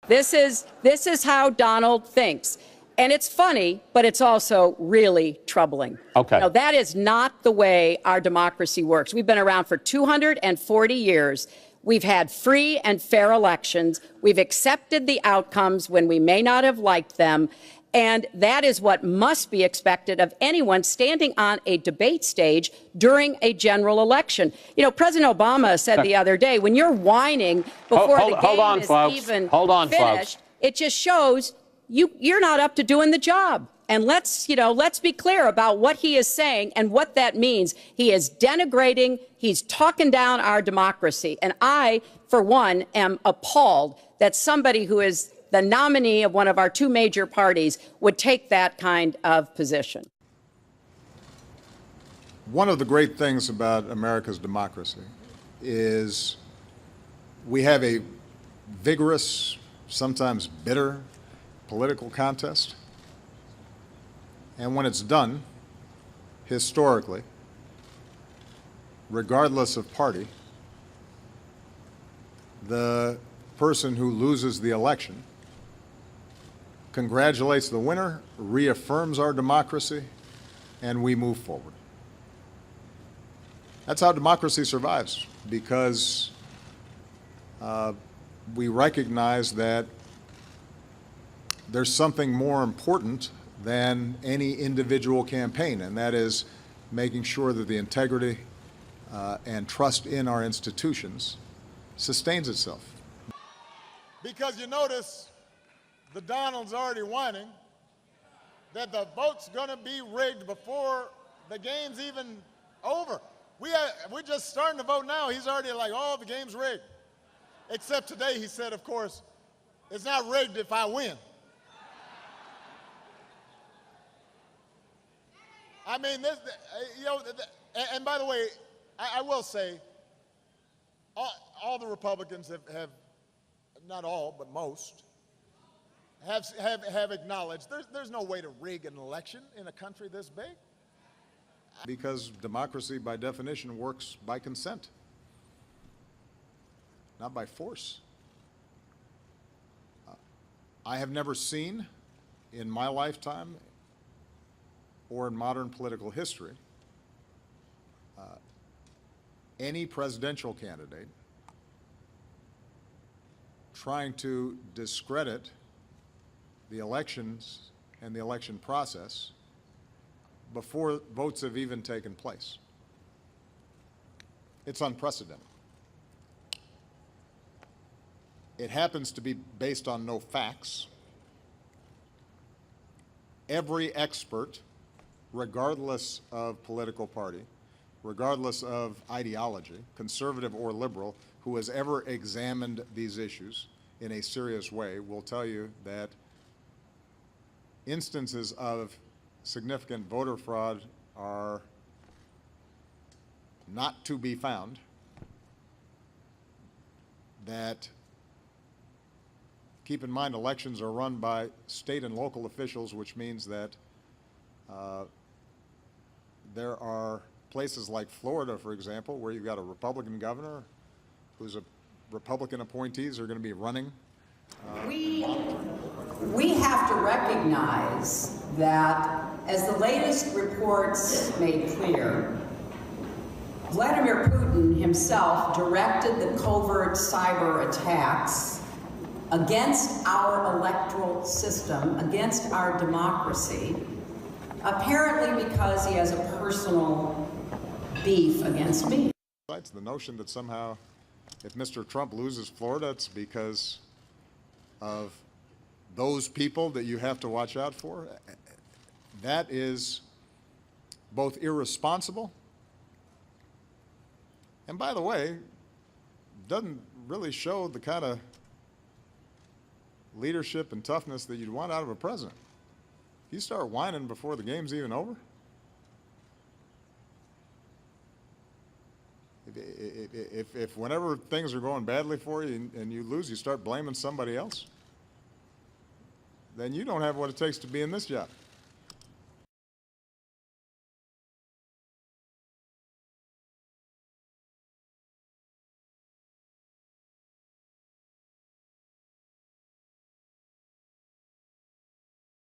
This is how Donald thinks. And it's funny, but it's also really troubling. Okay. No, that is not the way our democracy works. We've been around for 240 years. We've had free and fair elections. We've accepted the outcomes when we may not have liked them. And that is what must be expected of anyone standing on a debate stage during a general election. You know, President Obama said the other day, when you're whining before the game is even finished, it just shows you're not up to doing the job. And let's be clear about what he is saying and what that means. He is denigrating, he's talking down our democracy. And I, for one, am appalled that somebody who is the nominee of one of our two major parties would take that kind of position. One of the great things about America's democracy is we have a vigorous, sometimes bitter, political contest. And when it's done, historically, regardless of party, the person who loses the election congratulates the winner, reaffirms our democracy, and we move forward. That's how democracy survives, because we recognize that there's something more important than any individual campaign, and that is making sure that the integrity and trust in our institutions sustains itself. Because you notice the Donald's already whining that the vote's going to be rigged before the game's even over. We're just starting to vote now. He's already like, oh, the game's rigged. Except today he said, of course, it's not rigged if I win. I mean, and by the way, I will say, all the Republicans have, not all, but most, have acknowledged there's no way to rig an election in a country this big. Because democracy, by definition, works by consent, not by force. I have never seen in my lifetime or in modern political history any presidential candidate trying to discredit the elections and the election process before votes have even taken place. It's unprecedented. It happens to be based on no facts. Every expert, regardless of political party, regardless of ideology, conservative or liberal, who has ever examined these issues in a serious way will tell you that instances of significant voter fraud are not to be found, that, keep in mind, elections are run by state and local officials, which means that there are places like Florida, for example, where you've got a Republican governor who's a Republican appointees are going to be running. We have to recognize that, as the latest reports made clear, Vladimir Putin himself directed the covert cyber attacks against our electoral system, against our democracy, apparently because he has a personal beef against me. It's the notion that somehow if Mr. Trump loses Florida, it's because of those people that you have to watch out for. That is both irresponsible and, by the way, doesn't really show the kind of leadership and toughness that you'd want out of a president. If you start whining before the game's even over, if whenever things are going badly for you and you lose, you start blaming somebody else, then you don't have what it takes to be in this job.